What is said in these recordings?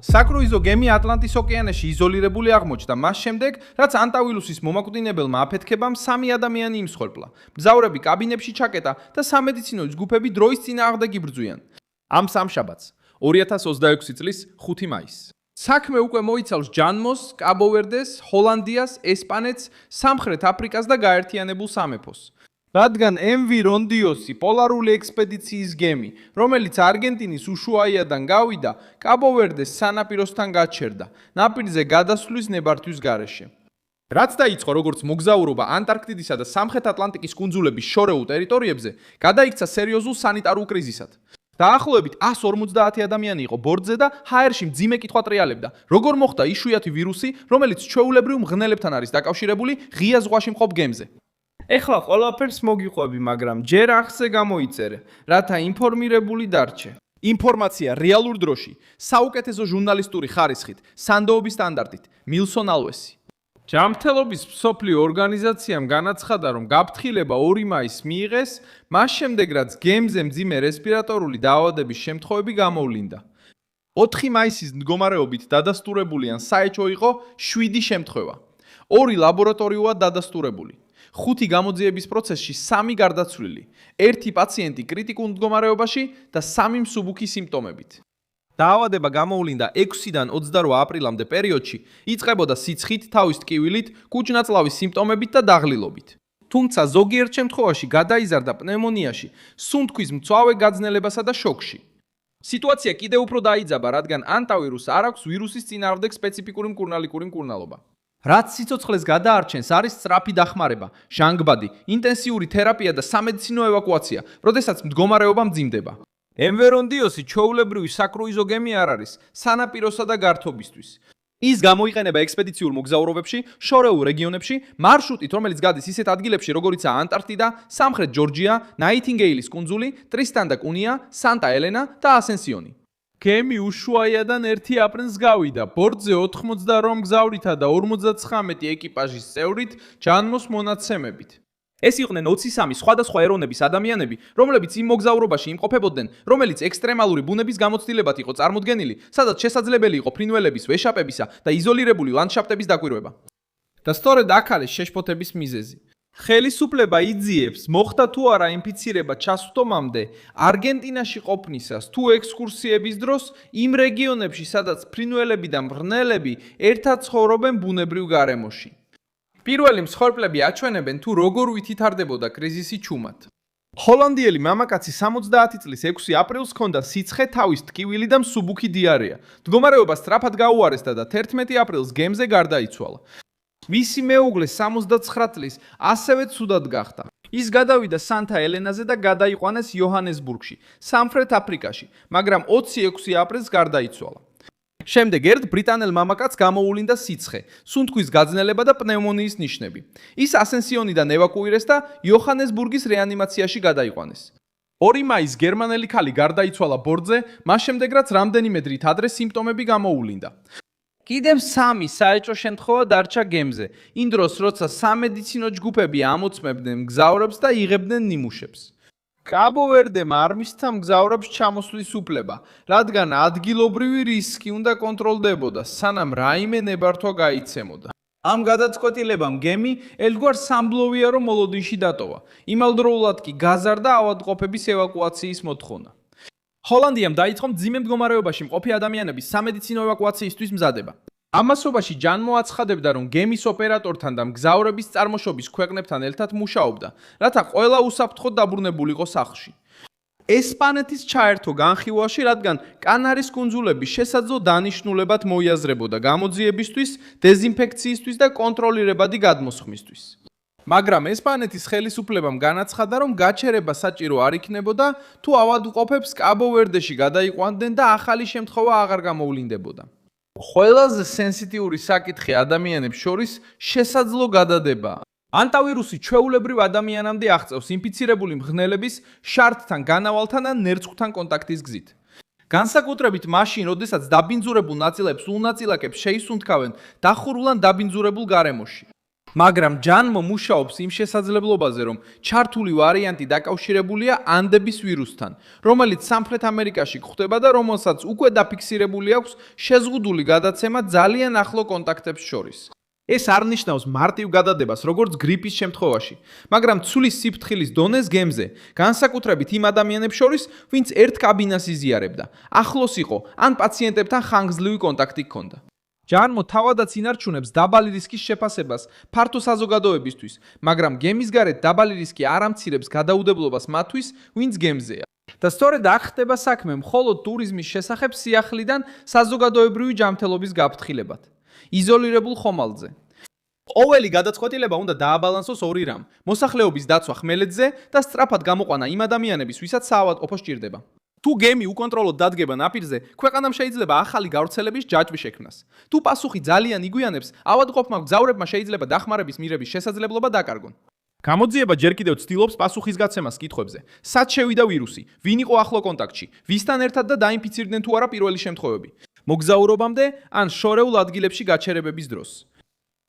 საკრუიზო გემი ატლანტის ოკეანეში იზოლირებული აღმოჩნდა მას შემდეგ, რაც ანტავილუსის მომაკვდინებელმა აფეთქებამ 3 ადამიანი იმსხვერპლა. მგზავრები კაბინებში ჩაკეტა და სამედიცინო ჯგუფები დროის წინააღმდეგ იბრძვიან. ამ სამშაბათს, 2026 წლის 5 მაისს. საქმე უკვე მოიცავს ჯანმოს, კაბოვერდეს, ჰოლანდიას, ესპანეთს, სამხრეთ აფრიკას და გაერთიანებულ სამეფოს. რადგან MV Rondiosი პოლარული ექსპედიციის გემი, რომელიც არგენტინის უშუაიადან გავიდა, კაბოვერდეს სანაპიროსთან გაჩერდა, ნაპირზე გადასვლის ნებართვის გარეშე. რაც დაიწყო როგორც მოგზაურობა ანტარქტიდისა და სამხრეთ ატლანტიკის კუნძულების შორეულ ტერიტორიებზე, გადაიქცა სერიოზულ სანიტარულ კრიზისად. დაახლოებით 150 ადამიანი იყო ბორტზე და ჰაერში მძიმე კითხვა ტრიალებდა, როგორ მოხდა იშვიათი ვირუსი, რომელიც ჩვეულებრივ მღნელებთან არის დაკავშირებული ღია ზღვაში მყოფ გემზე. ეხლა ყველაფერს მოგიყვები, მაგრამ ჯერ ახზე გამოიწერე, რათა ინფორმირებული დარჩე. ინფორმაცია რეალურ დროში, საუკეთესო ჟურნალისტური ხარისხით, სანდოობის სტანდარტით, მილსონ ალვესი. ჯანმრთელობის მსოფლიო ორგანიზაციამ განაცხადა, რომ გაფრთხილება 2 მაისს მიიღეს, მას შემდეგ რაც გემზე მძიმე რესპირატორული დაავადების შემთხვევები გამოვლინდა. 4 მაისის მდგომარეობით დადასტურებული ან საეჭვო იყო 7 შემთხვევა. 2 ლაბორატორიულად დადასტურებული. 5 გამოძიების პროცესში 3 გარდაცვლილი, 1 პაციენტი კრიტიკულ მდგომარეობაში და 3 მსუბუქი სიმპტომებით. დაავადება გამოვლინდა 6-დან 28 აპრილამდე პერიოდში, იწყებოდა სიცხით, თავის ტკივილით, კუჭნაწლავის სიმპტომებით და დაღლილობით. თუმცა ზოგიერთ შემთხვევაში გადაიზარდა პნევმონიაში, სუნთქვის მწვავე გაძნელებასა და შოკში. სიტუაცია კიდევ უფრო დაიძაბა, რადგან ანტავირუსს არ აქვს ვირუსის წინააღმდეგ სპეციფიკური მკურნალიკური მკურნალობა. რაც სიცოცხლეს გადაარჩენს, არის სწრაფი დახმარება, ჟანგბადი, ინტენსიური თერაპია და სამედიცინო ევაკუაცია, როდესაც მდგომარეობა მძიმდება. MV Rondiosi ჩვეულებრივი საკრუიზო გემი არ არის, სანაპიროსა და გართობისთვის. ის გამოიყენება ექსპედიციურ მოგზაურობებში, შორეულ რეგიონებში, მარშრუტით, რომელიც გადის ისეთ ადგილებში, როგორიცაა ანტარქტიდა, სამხრეთ ჯორჯია, ნაითინგეილის კუნძული, ტრისტან და კუნია, სანტა ელენა და ასენსიონი. გემი უშუაიადან 1 აპრილს გავიდა, ბორტზე 88 მგზავრითა და 59 ეკიპაჟის წევრით, ჯანმოს მონაცემებით. ეს იყვნენ 23 სხვადასხვა ეროვნების ადამიანები, რომლებიც იმ მოგზაურობაში იმყოფებოდნენ, რომელიც ექსტრემალური ბუნების გამოცდილებად იყო წარმოდგენილი, სადაც შესაძლებელი იყო ფრინველების, ვეშაპებისა და იზოლირებული ლანდშაფტების დაკვირვება. და სწორედ აქ არის შეშფოთების მიზეზი. ხელისუფლება იძიებს, მოხდა თუ არა ინფიცირება ჩასვთომამდე, არგენტინაში ყოფნისას თუ ექსკურსიების დროს იმ რეგიონებში, სადაც ფრინველები და მღრღნელები ერთად ცხოვრობენ ბუნებრივ გარემოში. პირველი მსხვერპლები აჩვენებენ თუ როგორ ვითითარდებოდა კრიზისი ჩუმად. ჰოლანდიელი მამაკაცი 70 წლის 6 აპრილს ჰქონდა სიცხე, თავის ტკივილი და მსუბუქი დიარეა. მდგომარეობა სწრაფად გაუარესდა და 11 აპრილს გემზე გარდაიცვალა. მისი მეუღლე 79 წლის ასევე ცუდად გახდა. ის გადავიდა სანტა ელენაზე და გადაიყვანეს იოჰანესბურგში, სამხრეთ აფრიკაში, მაგრამ 26 აპრილს გარდაიცვალა. შემდეგ ერთ ბრიტანელ მამაკაცს გამოუვლინდა სიცხე, სუნთქვის გაძნელება და პნევმონიის ნიშნები. ის ასენსიონიდან ევაკუირეს და იოჰანესბურგის რეანიმაციაში გადაიყვანეს. 2 მაისს გერმანელი ქალი გარდაიცვალა ბორტზე, მას შემდეგ რაც რამდენიმე დრით ადრე სიმპტომები გამოუვლინდა. კიდევ 3 საეჭვო შემთხვევა დარჩა გემზე, იმ დროს, როცა სამედიცინო ჯგუფები ამოწმებდნენ მგზავრებს და იღებდნენ ნიმუშებს. კაბოვერდემ არ მისცა მგზავრებს ჩამოსვლის უფლება, რადგან ადგილობრივი რისკი უნდა კონტროლდებოდა, სანამ რაიმე ნებართვა გაიცემოდა. ამ გადაწყვეტილებამ გემი ელგვარ სამბლოვიარო მოლოდინში დატოვა, იმავდროულად კი გაზარდა ავადმყოფების ევაკუაციის მოთხოვნა. ჰოლანდიამ დაიწყო მძიმე მდგომარეობაში მყოფი ადამიანების სამედიცინო ევაკუაციისთვის მზადება. ამასობაში ჯანმო აცხადებდა, რომ გემის ოპერატორთან და მგზავრების წარმოშობის ქვეყნებთან ერთად მუშაობდა, რათა ყველა უსაფრთხოდ დაბრუნებულიყო სახლში. ესპანეთის ჩაერთო განხილვაში, რადგან კანარის კუნძულების შესაძლო დანიშნულებად მოიაზრებოდა გამოძიებისთვის, დეზინფექციისთვის და კონტროლირებადი გადმოსხმისთვის. მაგრამ ესპანეთის ხელისუფლებამ განაცხადა, რომ გაჩერება საჭირო არ იქნებოდა, თუ ავადმყოფებს კაბოვერდეში გადაიყვანდნენ და ახალი შემთხვევა აღარ გამოვლინდებოდა. ყველაზე სენსიტიური საკითხი ადამიანებს შორის შესაძლო გადადებაა. ანტავირუსი ჩვეულებრივ ადამიანამდე აღწევს ინფიცირებული მღრღნელების შარდთან, განავალთან ან ნერწყვთან კონტაქტის გზით. განსაკუთრებით მაშინ, როდესაც დაბინძურებულ ნაწილებს უნაწილაკებს შეისუნთქავენ დახურულან დაბინძურებულ გარემოში. მაგრამ ჯანმო მუშაობს იმ შესაძლებლობაზე, რომ ჩართული ვარიანტი დაკავშირებულია ანდების ვირუსთან, რომელიც სამხრეთ ამერიკაში გვხვდება და რომელსაც უკვე დაფიქსირებული აქვს შეზღუდული გადაცემა ძალიან ახლო კონტაქტებს შორის. ეს არ ნიშნავს მარტივ გადადებას, როგორც გრიპის შემთხვევაში, მაგრამ ცulis სიფრთხილის დონეს გემზე, განსაკუთრებით იმ ადამიანებს შორის, ვინც ერთ კაბინას იზიარებდა, ახლოს იყო, ან პაციენტებთან ხანგრძლივი კონტაქტი ჰქონდა. ჯანმო თავადაც ინარჩუნებს დაბალი რისკის შეფასებას ფართო საზოგადოებისთვის, მაგრამ გემის გარეთ დაბალი რისკი არ ამცირებს გადაუდებლობას მათთვის, ვინც გემზეა. და სწორედ აქ ხდება საქმე მხოლოდ ტურიზმის შესახებ სიახლიდან საზოგადოებრივი ჯანმრთელობის გაფრთხილებად. იზოლირებულ ხომალდზე. ყოველი გადაწყვეტილება უნდა დააბალანსოს ორი რამ: მოსახლეობის დაცვა ხმელეთზე და სწრაფად გამოყვანა იმ ადამიანების, ვისაც საავადმყოფო სჭირდება. თუ გემი უკონტროლოდ დადგება ნაპირზე, ქვეყანამ შეიძლება ახალი გავრცელების ჯაჭვი შექმნას. თუ პასუხი ძალიან იგვიანებს, ავადმყოფმა მგზავრებმა შეიძლება დახმარების მიღების შესაძლებლობა დაკარგონ. გამოძიება ჯერ კიდევ ცდილობს პასუხისგაცემას კითხვებზე: სად შევიდა ვირუსი, ვინ იყო ახლო კონტაქტში, ვისთან ერთად და დაინფიცირდნენ თუ არა პირველი შემთხვევები, მოგზაურობამდე ან შორეულ ადგილებში გაჩერებების დროს.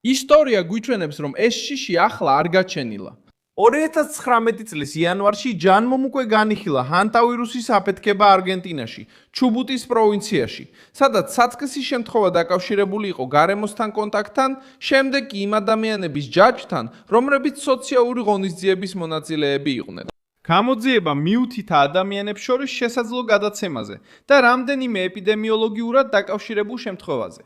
ისტორია გვიჩვენებს, რომ ეს შიში ახლა არ გაჩენილა. 2019 წლის იანვარში ჯანმომ უკვე განიხილა ჰანტავირუსის აფეთქება არგენტინაში, ჩუბუტის პროვინციაში, სადაც საწყისი შემთხვევა დაკავშირებული იყო გარემოსთან კონტაქტთან, შემდეგ კი იმ ადამიანების ჯაჭვთან, რომლებიც სოციალური ღონისძიების მონაწილეები იყვნენ. გამოძიება მიუთითა ადამიანებს შორის შესაძლო გადაცემაზე და რამდენიმე ეპიდემიოლოგიურად დაკავშირებულ შემთხვევაზე.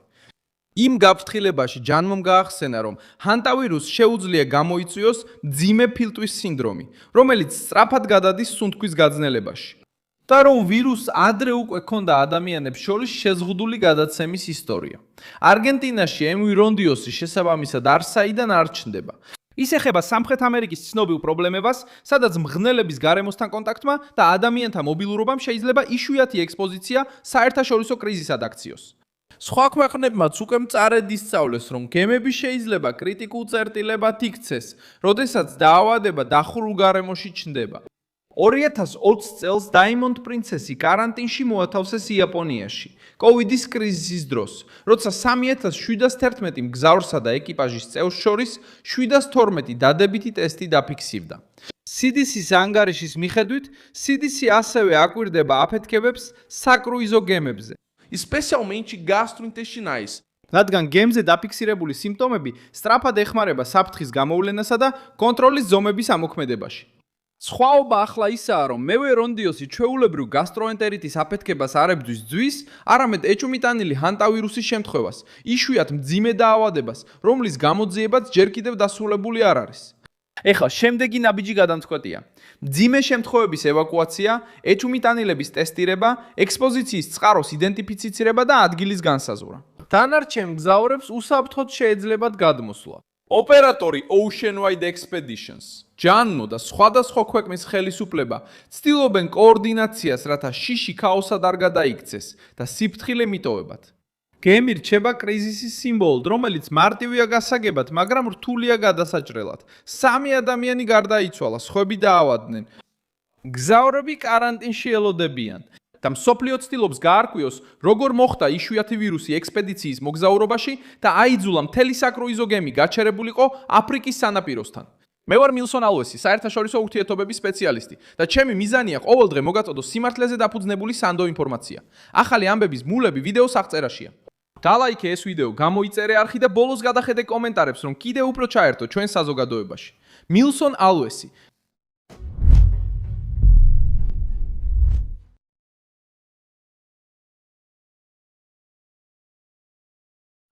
იმ გაფრთხილებაში ჯანმომ გაახსენა, რომ ჰანტავირუსს შეუძლია გამოიწვიოს მძიმე ფილტვის სინდრომი, რომელიც სწრაფად გადადის სუნთქვის გაძნელებაში. და რომ ვირუსს ადრე უკვე ჰქონდა ადამიანებს შორის შეზღუდული გადაცემის ისტორია. არგენტინაში ემვირონდიოსი შესაბამისად არსაიდან არ ჩნდება. ის ეხება სამხრეთ ამერიკის ცნობილ პრობლემებას, სადაც მღნელების გარემოსთან კონტაქტმა და ადამიანთა მობილურობამ შეიძლება იშვიათი ექსპოზიცია საერთაშორისო კრიზისად აქციოს. სხვა ქვეყნებმაც უკვე მწარედ ისწავლეს, რომ გემები შეიძლება კრიტიკულ წერტილებად იქცეს, როდესაც დაავადება დახურულ გარემოში ჩნდება. 2020 წელს Diamond Princess კარანტინში მოათავსეს იაპონიაში, კოვიდის კრიზისის დროს, როცა 3711 მგზავრსა და ეკიპაჟის წევრს შორის 712 დადებითი ტესტი დაფიქსირდა. CDC-ის ანგარიშის მიხედვით, CDC ასევე აკვირდება აფეთქებებს საკრუიზო გემებზე. Especialmente gastrointestinais. რადგან გემზე დაფიქსირებული სიმპტომები სწრაფად ეხმარება საფრთხის გამოვლენასა და კონტროლის ზომების ამოქმედებაში. სხვაობა ახლა ისაა, რომ მევერონდიოსი ჩვეულებრივ გასტროენტერიტის აფეთქებას არ ებრძვის ძვის, არამედ ეჭვმიტანილი ჰანტავირუსის შემთხვევას, იშვიათ მძიმე დაავადებას, რომლის გამოძიებაც ჯერ კიდევ დასრულებული არ არის. ეხლა შემდეგი ნაბიჯი გადამწყვეტია. მძიმე შემთხვევების ევაკუაცია, ეჭვმიტანილების ტესტირება, ექსპოზიციის წყაროს იდენტიფიცირება და ადგილის განსაზღვრა. დანარჩენ მგზავრებს უსაფრთხოდ შეეძლებათ გადმოსვლა. ოპერატორი Oceanwide Expeditions, ჯანმო და სხვადასხვა ქვეყნის ხელისუფლება ცდილობენ კოორდინაციას, რათა შიში ქაოსად არ გადაიქცეს და სიფრთხილე მიტოვებათ. გემი რჩება კრიზისის სიმბოლოდ, რომელიც მარტივია გასაგებად, მაგრამ რთულია გადასაჭრელად. 3 ადამიანი გარდაიცვალა, სხვები დაავადდნენ. მგზავრები კარანტინში ელოდებიან. და მსოფლიო ცდილობს გაარკვიოს, როგორ მოხდა იშვიათი ვირუსი ექსპედიციის მოგზაურობაში და აიძულა მთელი საკრუიზო გემი გაჩერებულიყო აფრიკის სანაპიროსთან. მე ვარ მილსონ ალვესი, საერთაშორისო ურთიერთობების სპეციალისტი და ჩემი მიზანია ყოველდღე მოგაწოდო სიმართლეზე დაფუძნებული სანდო ინფორმაცია. ახალი ამბების მულები ვიდეოს აღწერაშია. დალაიქე ეს ვიდეო, გამოიწერე არხი და ბოლოს გადახედე კომენტარებს, რომ კიდევ უფრო ჩაერთო ჩვენ საზოგადოებაში. მილსონ ალვესი,